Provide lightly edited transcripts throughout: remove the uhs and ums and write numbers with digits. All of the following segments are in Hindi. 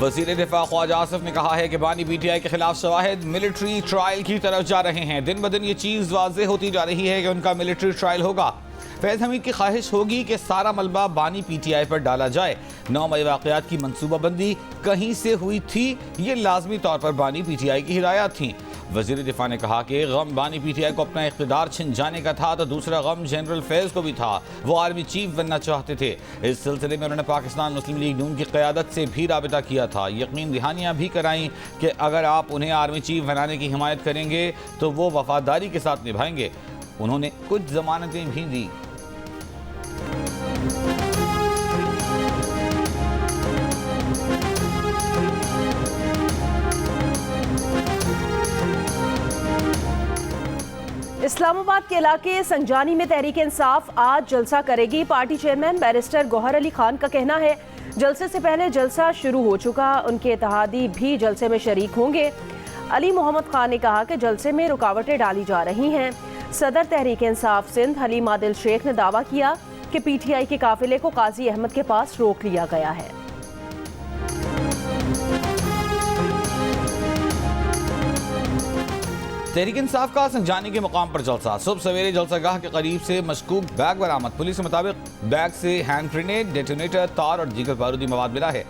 वज़ीर दिफा ख्वाजा आसिफ ने कहा है कि बानी पीटीआई के खिलाफ शवाहिद मिलिट्री ट्रायल की तरफ जा रहे हैं। दिन ब दिन ये चीज़ वाज़ेह होती जा रही है कि उनका मिलिट्री ट्रायल होगा। फैज़ हमीद की ख्वाहिश होगी कि सारा मलबा बानी पीटीआई पर डाला जाए। 9 मई वाक़यात की मनसूबाबंदी कहीं से हुई थी, ये लाजमी तौर पर बानी पीटीआई की हिदायत थी। वज़ीर दिफा ने कहा कि गम बानी पीटीआई को अपना इख्तिदार छिन जाने का था, तो दूसरा गम जनरल फैज़ को भी था। वो आर्मी चीफ बनना चाहते थे। इस सिलसिले में उन्होंने पाकिस्तान मुस्लिम लीग नून की क़यादत से भी राबिता किया था। यकीन दहानियाँ भी कराई कि अगर आप उन्हें आर्मी चीफ बनाने की हिमायत करेंगे तो वो वफादारी के साथ निभाएंगे। उन्होंने कुछ जमानतें भी दी। इस्लामाबाद के इलाके संजानी में तहरीक इंसाफ आज जलसा करेगी। Party chairman barrister Gohar Ali Khan का कहना है जलसे से पहले जलसा शुरू हो चुका, उनके इत्तेहादी भी जलसे में शरीक होंगे। अली मोहम्मद खान ने कहा कि जलसे में रुकावटें डाली जा रही हैं। सदर तहरीक इंसाफ सिंध हलीम आदिल शेख ने दावा किया कि पीटीआई के काफिले को काजी अहमद के पास रोक लिया गया है। तहरीक इंसाफ का संजानी के मुकाम पर जलसा। सुबह सवेरे जलसागाह के करीब से मशकूक बैग बरामद। पुलिस के मुताबिक बैग से हैंड ग्रेनेड, डेटोनेटर, तार और दीगर बारूदी मवाद मिला है।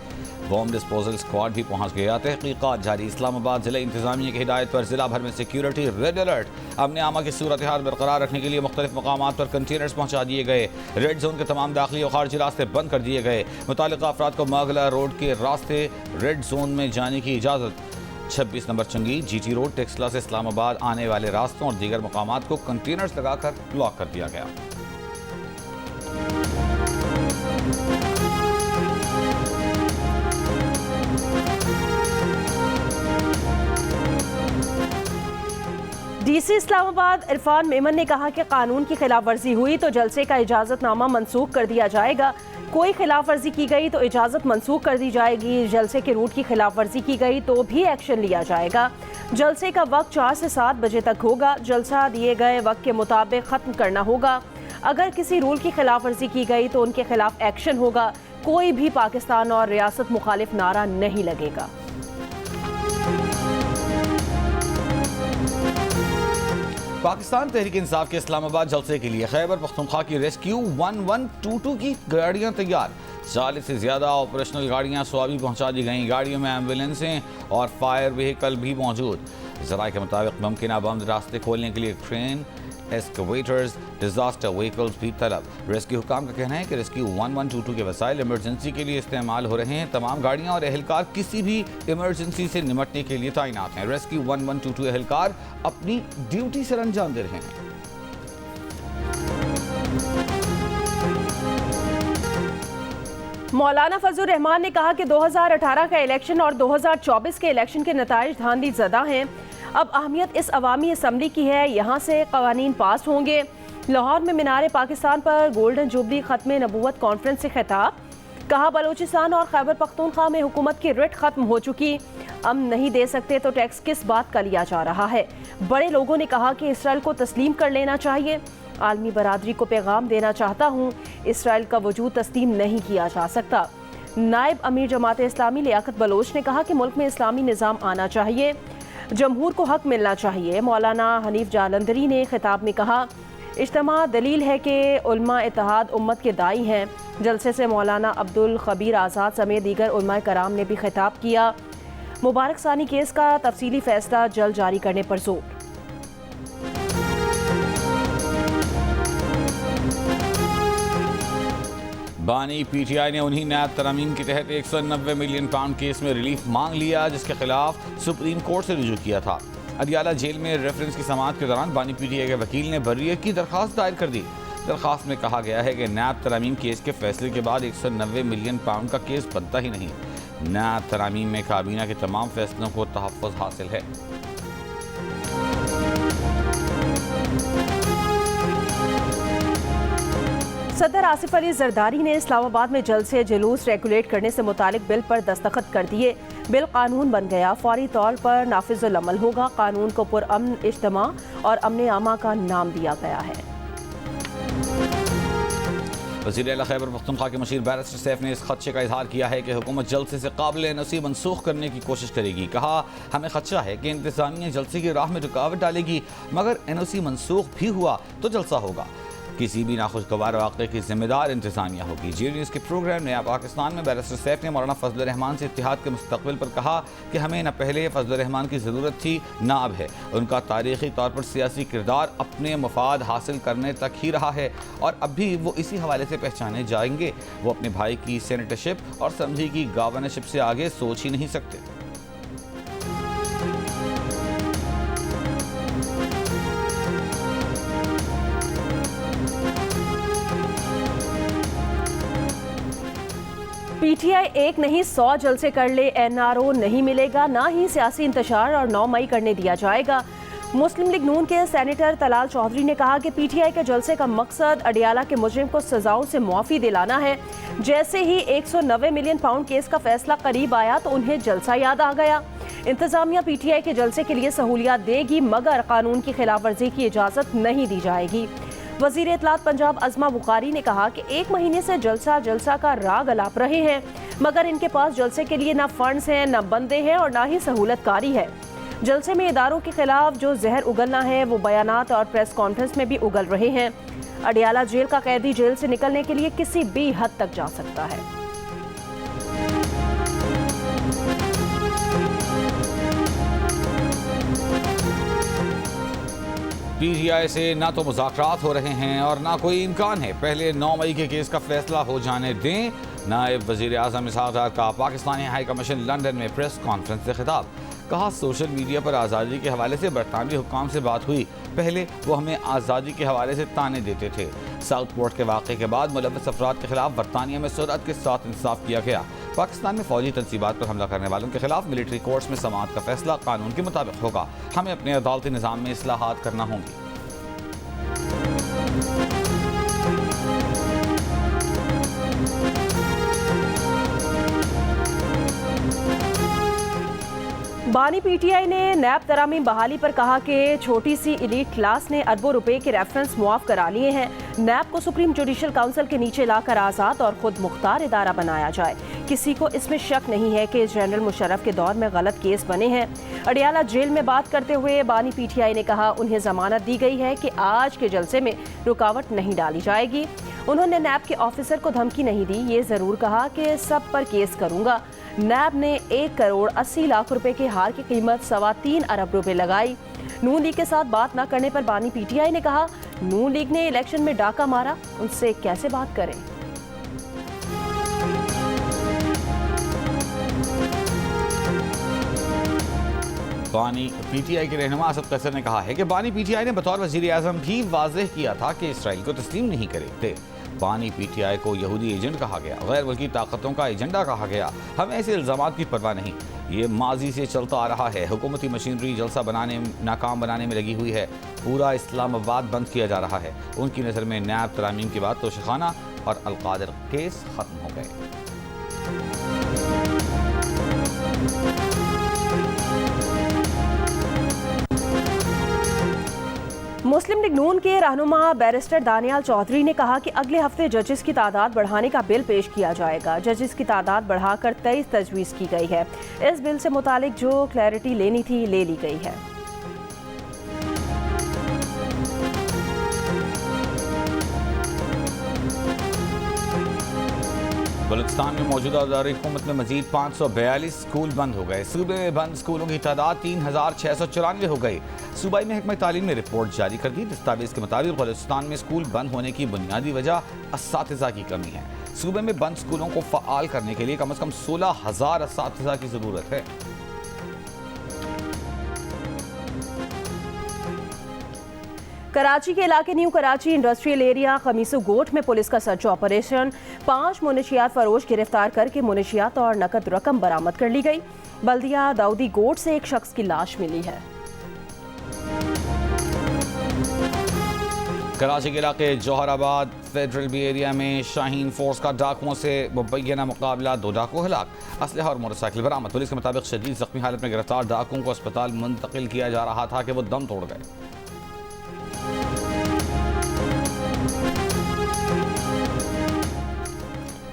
बॉम्ब डिस्पोजल स्क्वाड भी पहुंच गया। तहकीकात जारी। इस्लामाबाद जिला इंतजामिया की हिदायत पर जिला भर में सिक्योरिटी रेड अलर्ट। अमन आमा की सूरत हाल बरकरार रखने के लिए मुख्तलिफ मकामात पर कंटेनर्स पहुंचा दिए गए। रेड जोन के तमाम दाखिली और खारजी रास्ते बंद कर दिए गए। मुतालिका अफराद को मागला रोड के रास्ते रेड जोन में जाने की इजाज़त। 26 नंबर चंगी, जीटी रोड, टेक्सला से इस्लामाबाद आने वाले रास्तों और दीगर मकामात को कंटेनर्स लगाकर ब्लॉक कर दिया गया। डीसी इस्लामाबाद इरफान मेमन ने कहा कि कानून की खिलाफ वर्जी हुई तो जलसे का इजाजतनामा मनसूख कर दिया जाएगा। कोई खिलाफ वर्जी की गई तो इजाज़त मनसूख कर दी जाएगी। जलसे के रूट की खिलाफ वर्जी की गई तो भी एक्शन लिया जाएगा। जलसे का वक्त 4 से 7 बजे तक होगा। जलसा दिए गए वक्त के मुताबिक ख़त्म करना होगा। अगर किसी रूल की खिलाफ वर्जी की गई तो उनके खिलाफ एक्शन होगा। कोई भी पाकिस्तान और रियासत मुखालिफ नारा नहीं लगेगा। पाकिस्तान तहरीक इंसाफ के इस्लामाबाद जलसे के लिए खैबर पख्तूनख्वा की रेस्क्यू 1122 की गाड़ियां तैयार। 40 से ज़्यादा ऑपरेशनल गाड़ियां स्वाबी पहुंचा दी गई। गाड़ियों में एम्बुलेंसें और फायर व्हीकल भी मौजूद। ज़राए के मुताबिक मुमकिन बंद रास्ते खोलने के लिए ट्रेन, एस्केवेटर्स, डिजास्टर व्हीकल्स भी तलब। रेस्क्यू हुकाम का कहना है कि रेस्क्यू 1122 के वसाइल इमरजेंसी के लिए इस्तेमाल हो रहे हैं। तमाम गाड़ियां और एहलकार किसी भी इमरजेंसी से निपटने के लिए तैनात हैं। रेस्क्यू 1122 एहलकार अपनी ड्यूटी सर अंजाम दे रहे हैं। मौलाना फजल रहमान ने कहा कि 2018 का इलेक्शन और 2024 के इलेक्शन के नताइज धांधली ज़दा हैं। अब अहमियत इस अवामी असम्बली की है, यहाँ से कवानीन पास होंगे। लाहौर में मीनार पाकिस्तान पर गोल्डन जुबली ख़त्म नबूवत कॉन्फ्रेंस से खिताब। कहा बलूचिस्तान और खैबर पख्तूनख्वा में हुकूमत की रिट ख़त्म हो चुकी। अमन नहीं दे सकते तो टैक्स किस बात का लिया जा रहा है। बड़े लोगों ने कहा कि इसराइल को तस्लीम कर लेना चाहिए। आलमी बरादरी को पैगाम देना चाहता हूँ, इसराइल का वजूद तस्लीम नहीं किया जा सकता। नायब अमीर जमात इस्लामी लियाकत बलोच ने कहा कि मुल्क में इस्लामी निज़ाम आना चाहिए, जमहूर को हक मिलना चाहिए। मौलाना हनीफ जालंधरी ने खिताब में कहा इज्तिमा दलील है कि उलमा इत्तेहाद उम्मत के दाई हैं। जलसे से मौलाना अब्दुल खबीर आज़ाद समेत दीगर उलमा कराम ने भी खिताब किया। मुबारक सानी केस का तफसीली फैसला जल्द जारी करने पर जोर। बानी पीटीआई ने उन्हीं नैब तरमीम के तहत 190 मिलियन पाउंड केस में रिलीफ मांग लिया, जिसके खिलाफ सुप्रीम कोर्ट से रुजू किया था। अदियाला जेल में रेफरेंस की समाअत के दौरान बानी पीटीआई के वकील ने बर्रियत की दरख्वास्त दायर कर दी। दरख्वास्त में कहा गया है कि नैब तरामीम केस के फैसले के बाद 190 मिलियन पाउंड का केस बनता ही नहीं। नैब तरामीम में काबीना के तमाम फैसलों को तहफ़्फ़ुज़ हासिल है। सदर आसिफ अली जरदारी ने इस्लामाबाद में जल्द से जुलूस रेगुलेट करने से मुतालिक बिल पर दस्तखत कर दिए। बिल कानून बन गया, फौरी तौर पर नाफिजुल अमल होगा। कानून को पुरअमन इज्तिमा और अमन आमा का नाम दिया गया है। वज़ीर आला खैबर पख्तूनख्वा के मशीर बैरिस्टर सैफ ने इस खदशे का इजहार किया है कि हुकूमत जलसे से काबिल एनओसी मनसूख करने की कोशिश करेगी। कहा, हमें खदशा है कि इंतज़ामिया जलसे की राह में रुकावट डालेगी, मगर एनओसी मनसूख भी हुआ तो जलसा होगा। किसी भी नाखुशगवार वाक़े की जिम्मेदार इंतज़ामिया होगी। जी न्यूज़ के प्रोग्राम नया पाकिस्तान में बैरिस्टर सैफ ने मौलाना फजल रहमान से इत्तेहाद के मुस्तक़बिल पर कहा कि हमें न पहले फजल रहमान की ज़रूरत थी न अब है। उनका तारीख़ी तौर पर सियासी किरदार अपने मफाद हासिल करने तक ही रहा है और अब भी वो इसी हवाले से पहचाने जाएंगे। वो अपने भाई की सेनेटरशिप और समझी की गवर्नरशिप से आगे सोच ही नहीं सकते। पीटीआई एक नहीं 100 जलसे कर ले, एनआरओ नहीं मिलेगा, ना ही सियासी इंतशार और 9 मई करने दिया जाएगा। मुस्लिम लीग नून के सेनेटर तलाल चौधरी ने कहा कि पीटीआई के जलसे का मकसद अडियाला के मुजरिम को सजाओं से मुआफ़ी दिलाना है। जैसे ही 190 मिलियन पाउंड केस का फैसला करीब आया तो उन्हें जलसा याद आ गया। इंतजामिया पीटीआई के जलसे के लिए सहूलियात देगी, मगर कानून की खिलाफ वर्जी की इजाज़त नहीं दी जाएगी। वज़ीर इत्तलात पंजाब अज़मा बुखारी ने कहा कि 1 महीने से जलसा का राग अलाप रहे हैं, मगर इनके पास जलसे के लिए ना फंड्स हैं, ना बंदे हैं और ना ही सहूलतकारी है। जलसे में इदारों के खिलाफ जो जहर उगलना है वो बयानात और प्रेस कॉन्फ्रेंस में भी उगल रहे हैं। अडियाला जेल का कैदी जेल से निकलने के लिए किसी भी हद तक जा सकता है। पीटीआई से ना तो मुज़ाकरात हो रहे हैं और ना कोई इम्कान है। पहले 9 मई के केस का फैसला हो जाने दें। नायब वज़ीर आज़म इसहाक़ डार का पाकिस्तानी हाई कमीशन लंदन में प्रेस कॉन्फ्रेंस से खिताब। कहा, सोशल मीडिया पर आज़ादी के हवाले से बरतानवी हुक्काम से बात हुई, पहले वो हमें आज़ादी के हवाले से ताने देते थे। साउथ पोर्ट के वाक़े के बाद मुलव्वस अफराद के खिलाफ बरतानिया में सुरअत के साथ इंसाफ किया गया। पाकिस्तान में फौजी तनसीबात पर हमला करने वालों के खिलाफ मिलिट्री कोर्ट्स में समाअत का फैसला कानून के मुताबिक होगा। हमें अपने अदालती निज़ाम में इस्लाहात करना होंगी। बानी पीटीआई ने नैब तरामीम बहाली पर कहा कि छोटी सी इलीट क्लास ने अरबों रुपए के रेफरेंस मुआफ करा लिए हैं। नैब को सुप्रीम जुडिशल काउंसिल के नीचे लाकर आज़ाद और खुद मुख्तार इदारा बनाया जाए। किसी को इसमें शक नहीं है कि जनरल मुशर्रफ के दौर में गलत केस बने हैं। अडियाला जेल में बात करते हुए बानी पीटीआई ने कहा, उन्हें जमानत दी गई है कि आज के जलसे में रुकावट नहीं डाली जाएगी। उन्होंने नैब के ऑफिसर को धमकी नहीं दी, ये जरूर कहा कि सब पर केस करूंगा। नैब ने 1 करोड़ 80 लाख रुपए के हार की कीमत 3.25 अरब रुपए लगाई। नून लीग के साथ बात न करने पर बानी पीटीआई ने कहा, नून लीग ने इलेक्शन में डाका मारा, उनसे कैसे बात करें। बानी पीटीआई के रहनुमा असद कैसर ने कहा है कि बानी पीटीआई ने बतौर वज़ीर आज़म भी वाज़ेह किया था कि इसराइल को तस्लीम नहीं करेंगे। बानी पीटीआई को यहूदी एजेंट कहा गया, गैर मुल्की ताकतों का एजेंडा कहा गया। हमें ऐसे इल्ज़ामात की परवाह नहीं, ये माजी से चलता आ रहा है। हुकूमती मशीनरी जलसा बनाने नाकाम बनाने में लगी हुई है। पूरा इस्लामाबाद बंद किया जा रहा है। उनकी नज़र में नैब तरामीम के बाद तोशाखाना और अलकादिर केस ख़त्म हो गए। मुस्लिम लीग नून के रहनुमा बैरिस्टर दानियाल चौधरी ने कहा कि अगले हफ्ते जजेस की तादाद बढ़ाने का बिल पेश किया जाएगा। जजेस की तादाद बढ़ाकर 23 तजवीज़ की गई है। इस बिल से मुतालिक जो क्लैरिटी लेनी थी ले ली गई है। बलूचिस्तान में मौजूदा दौरे हुकूमत में मजीद 542 स्कूल बंद हो गए। सूबे में बंद स्कूलों की तादाद 3694 हो गई। सूबाई महकमा तालीम ने रिपोर्ट जारी कर दी। दस्तावेज के मुताबिक बलूचिस्तान में स्कूल बंद होने की बुनियादी वजह असातिज़ा की कमी है। सूबे में बंद स्कूलों को फ़आल करने के लिए कम से कम 16,000 असातिज़ा की ज़रूरत है। कराची के इलाके न्यू कराची इंडस्ट्रियल एरिया खमीसू गोट में पुलिस का सर्च ऑपरेशन, 5 मुनशियात फरोश गिरफ्तार करके मुनशियात और नकद रकम बरामद कर ली गई। बल्दिया दाऊदी गोट से एक शख्स की लाश मिली है। कराची के इलाके जौहराबाद फेडरल बी एरिया में शाहीन फोर्स का डाकुओं से मुबैना मुकाबला, 2 डाकू हलाक, असलहा और मोटरसाइकिल बरामद। पुलिस के मुताबिक शदीद जख्मी हालत में गिरफ्तार डाकुओं को अस्पताल मुंतकिल किया जा रहा था कि वो दम तोड़ गए।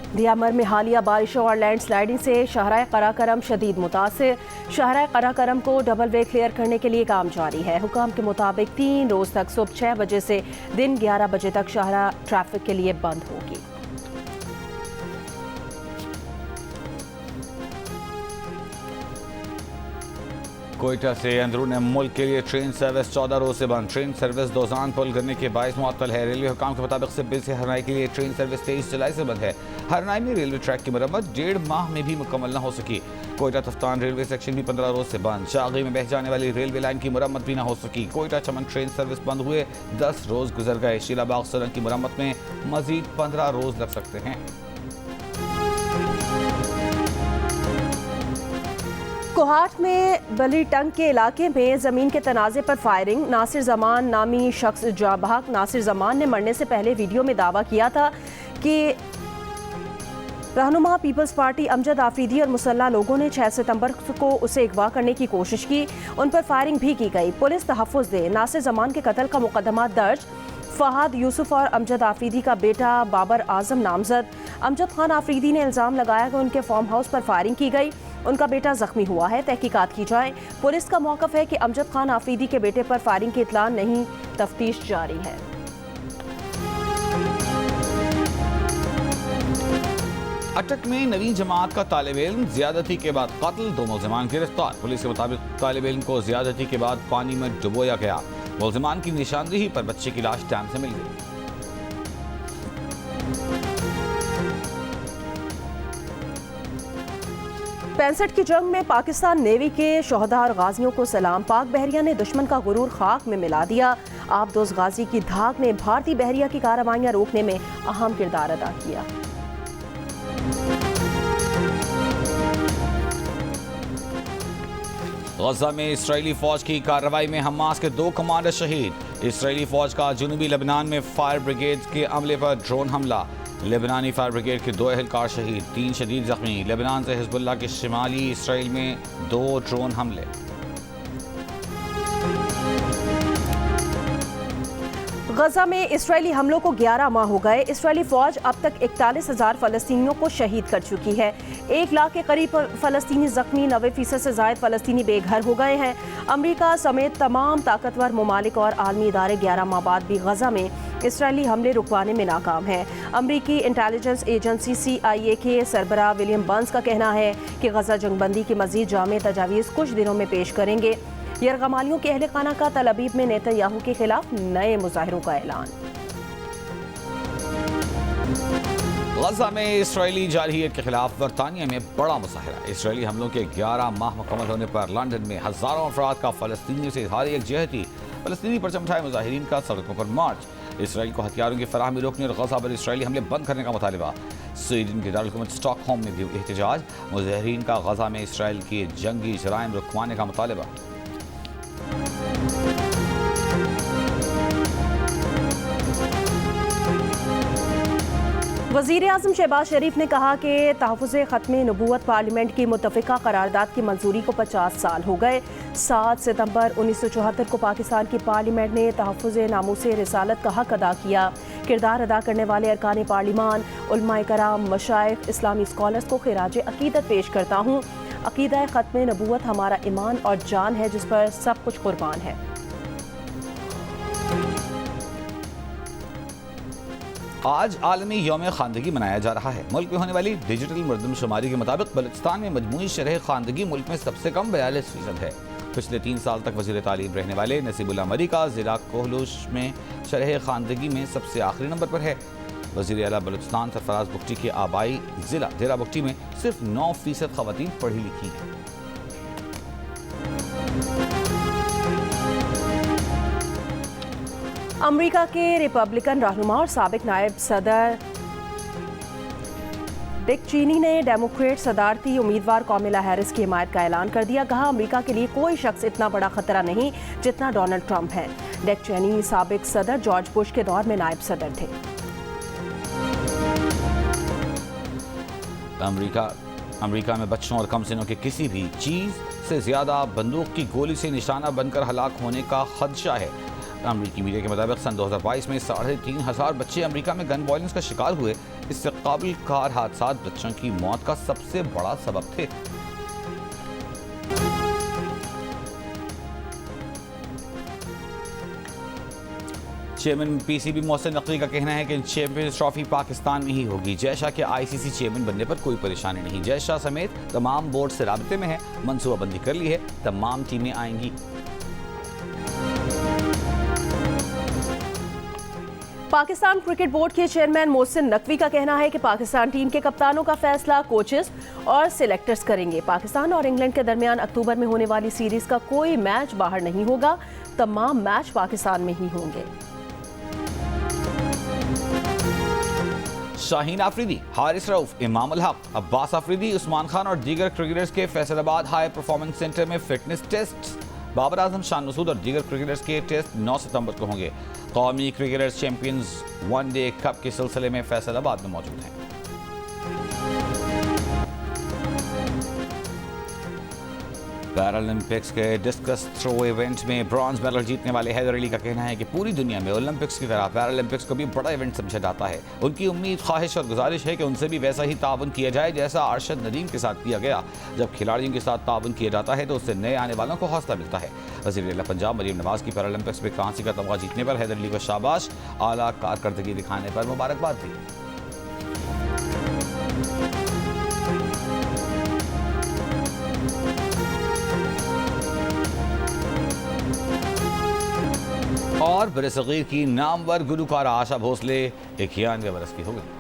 दियामर में हालिया बारिशों और लैंडस्लाइडिंग से शाहराह कराकरम शदीद मुतासिर। शाहराह कराकरम को डबल वे क्लियर करने के लिए काम जारी है। हुकाम के मुताबिक 3 रोज तक सुबह 6 बजे से दिन 11 बजे तक शाहराह ट्रैफिक के लिए बंद होगी। कोयटा से अंदरून मुल्क के लिए ट्रेन सर्विस 14 रोज से बंद। ट्रेन सर्विस दोजान पुल गिरने के बायस मुअत्तल है। रेलवे हुकाम के मुताबिक सिब्बिल से हरनाई के लिए ट्रेन सर्विस 23 जुलाई से बंद है। हरनाई में रेलवे ट्रैक की मरम्मत 1.5 माह में भी मुकम्मल न हो सकी। कोयटा तफ्तान रेलवे सेक्शन भी 15 रोज से बंद। शागी में बह जाने वाली रेलवे लाइन की मरम्मत भी न हो सकी। कोयटा चमन ट्रेन सर्विस बंद हुए 10 रोज गुजर गए। शीलाबाग सुरंग की मरम्मत में मजीद 15 रोज लग सकते हैं। कोहाट में बली टंग के इलाके में ज़मीन के तनाज़े पर फायरिंग। नासिर जमान नामी शख्स जाँ बहक। नासिर जमान ने मरने से पहले वीडियो में दावा किया था कि रहनुमा पीपल्स पार्टी अमजद आफरीदी और मुसल्ला लोगों ने 6 सितंबर को उसे अगवा करने की कोशिश की। उन पर फायरिंग भी की गई। पुलिस तहफ़्फ़ुज़ दे। नासिर जमान के कत्ल का मुकदमा दर्ज। फहाद यूसुफ और अमजद आफरीदी का बेटा बाबर आजम नामजद। अमजद खान आफरीदी ने इल्ज़ाम लगाया कि उनके फार्म हाउस पर फायरिंग की गई। उनका बेटा जख्मी हुआ है। तहकीकात की जाए। पुलिस का मौक़िफ़ है कि अमजद खान आफरीदी के बेटे पर फायरिंग की इत्तला नहीं, तफ्तीश जारी है। अटक में नवीन जमात का तालिब इल्म ज़्यादती के बाद कत्ल। 2 मुल्ज़िमान गिरफ्तार। पुलिस के मुताबिक तालिब इल्म को ज़्यादती के बाद पानी में डुबोया गया। मुल्ज़िमान की निशानदेही पर बच्चे की लाश डैम से मिल गई। 65 की जंग में पाकिस्तान नेवी के शोहदा और गाजियों को सलाम। पाक बहरिया ने दुश्मन का गुरूर खाक में मिला दिया। आबदोज गाजी की धाक ने भारतीय बहरिया की कार्रवाइयां रोकने में अहम किरदार अदा किया। गजा में इसराइली फौज की कार्रवाई में हमास के 2 कमांडर शहीद। इसराइली फौज का जुनूबी लेबनान में फायर ब्रिगेड के अमले पर ड्रोन हमला। लेबनानी फायर ब्रिगेड के 2 एहलकार शहीद, 3 शदीद जख्मी। लेबनान से हिजबुल्लाह के शिमाली इसराइल में 2 ड्रोन हमले। गजा में इसराइली हमलों को 11 माह हो गए। इसराइली फौज अब तक 41,000 फलस्तीनियों को शहीद कर चुकी है। 1 लाख के करीब फलस्तीनी जख्मी, 90% से जायद फलस्तीनी बेघर हो गए हैं। अमरीका समेत तमाम ताकतवर ममालिक और आलमी इदारे 11 माह बाद भी गजा में इसराइली हमले रुकवाने में नाकाम हैं। अमरीकी इंटेलिजेंस एजेंसी CIA के सरबराह विलियम बर्न्स का कहना है कि गजा जंगबंदी की मजीद जामे तजावीज़ कुछ दिनों में पेश करेंगे। यरगमालियों के अहले खाना का तल अबीब में नेतन्याहू के खिलाफ नए मुजाहिरों का ऐलान। गजा में इसराइली जारहियत के खिलाफ बरतानिया में बड़ा मुजाहिरा। इसराइली हमलों के 11 माह मुकम्मल होने पर लंदन में हज़ारों अफराद का फ़लस्तीनियों से इज़हार यकजहती। फ़लस्तीनी परचम उठाए मुजाहिरीन का सड़कों पर मार्च। इसराइल को हथियारों की फराहमी रोकने और गजा पर इसराइली हमले बंद करने का मुतालबा। स्वीडन के दारुल-हुकूमत स्टॉकहोम में भी एहतजाज। मुजाहिरीन का गजा में इसराइल के जंगी जराइम रुकवाने का मुतालबा। वज़ीर-ए-आज़म शहबाज शरीफ ने कहा कि तहफ़्फ़ुज़ ख़त्म नबूवत पार्लियामेंट की मुत्तफ़िका करारदाद की मंजूरी को 50 साल हो गए। 7 सितंबर 1974 को पाकिस्तान की पार्लियामेंट ने तहफ़्फ़ुज़ नामूसे रिसालत का हक अदा किया। किरदार अदा करने वाले अरकान पार्लिमान, उलमाए कराम, मशाइख, इस्लामी स्कॉलर्स को खिराज अक़ीदत पेश करता हूँ। अक़ीदा ख़त्म नबूवत हमारा ईमान और जान है जिस पर सब कुछ कुर्बान है। आज आलमी यौम खानदगी मनाया जा रहा है। मुल्क में होने वाली डिजिटल मरदमशुमारी के मुताबिक बलूचिस्तान में मजमूई शरह खानदगी मुल्क में सबसे कम 42% है। पिछले 3 साल तक वज़ीर तालीम रहने वाले नसीबुल्लाह मरी का ज़िला कोहलूश में शरह खानदगी में सबसे आखिरी नंबर पर है। वज़ीर आला बलूचिस्तान सरफराज बुख्ती के आबाई ज़िला देरा बुख्ती में सिर्फ 9% ख़वातीन पढ़ी लिखी हैं। अमेरिका के रिपब्लिकन रहनुमा और साबिक नायब सदर डिक चेनी ने डेमोक्रेट सदारती उम्मीदवार कामिला हैरिस की हिमायत का ऐलान कर दिया। कहा, अमेरिका के लिए कोई शख्स इतना बड़ा खतरा नहीं जितना डोनाल्ड ट्रंप है। डिक चेनी साबिक सदर जॉर्ज बुश के दौर में नायब सदर थे। अमेरिका में बच्चों और कम सिनों के किसी भी चीज़ से ज़्यादा बंदूक की गोली से निशाना बनकर हलाक होने का खदशा है। अमरीकी मीडिया के मुताबिक सन 2022 में 3,500 बच्चे अमेरिका में गन वायलेंस का शिकार हुए, इससे काबिल कार हादसा बच्चों की मौत का सबसे बड़ा सबब थे। चेयरमैन पीसीबी मोहसिन नकवी का कहना है कि चैंपियंस ट्रॉफी पाकिस्तान में ही होगी। जय शाह के आईसीसी चेयरमैन बनने पर कोई परेशानी नहीं। जय शाह समेत तमाम बोर्ड से राब्ते में है, मनसूबाबंदी कर ली है, तमाम टीमें आएंगी। पाकिस्तान क्रिकेट बोर्ड के चेयरमैन मोहसिन नकवी का कहना है कि पाकिस्तान टीम के कप्तानों का फैसला कोचेस और सिलेक्टर्स करेंगे। पाकिस्तान और इंग्लैंड के दरमियान अक्टूबर में होने वाली सीरीज का कोई मैच बाहर नहीं होगा, तमाम मैच पाकिस्तान में ही होंगे। शाहीन आफरीदी, हारिस रऊफ, इमाम उल हक, अब्बास आफरीदी, उस्मान खान और दीगर क्रिकेटर्स के फैसलाबाद हाई परफॉर्मेंस सेंटर में फिटनेस टेस्ट। बाबर आजम, शान मसूद और दीगर क्रिकेटर्स के टेस्ट 9 सितंबर को होंगे। कौमी क्रिकेटर्स चैंपियंस वनडे कप के सिलसिले में फैसलाबाद में मौजूद हैं। पैरालंपिक्स के डिस्कस थ्रो इवेंट में ब्रॉन्ज मेडल जीतने वाले हैदर अली का कहना है कि पूरी दुनिया में ओलंपिक्स की तरह पैरालंपिक्स को भी बड़ा इवेंट समझा जाता है। उनकी उम्मीद, ख्वाहिश और गुजारिश है कि उनसे भी वैसा ही ताउन किया जाए जैसा अरशद नदीम के साथ किया गया। जब खिलाड़ियों के साथ ताउन किया जाता है तो उससे नए आने वालों को हौसला मिलता है। वज़ीर आला पंजाब मरीम नवाज की पैरालंपिक्स में कांसी का तमगा जीतने पर हैदर अली को शाबाश, आला कारकर्दगी दिखाने पर मुबारकबाद दी। और बरसगीर की नामवर गुलूकारा आशा भोसले 91 बरस की हो गई।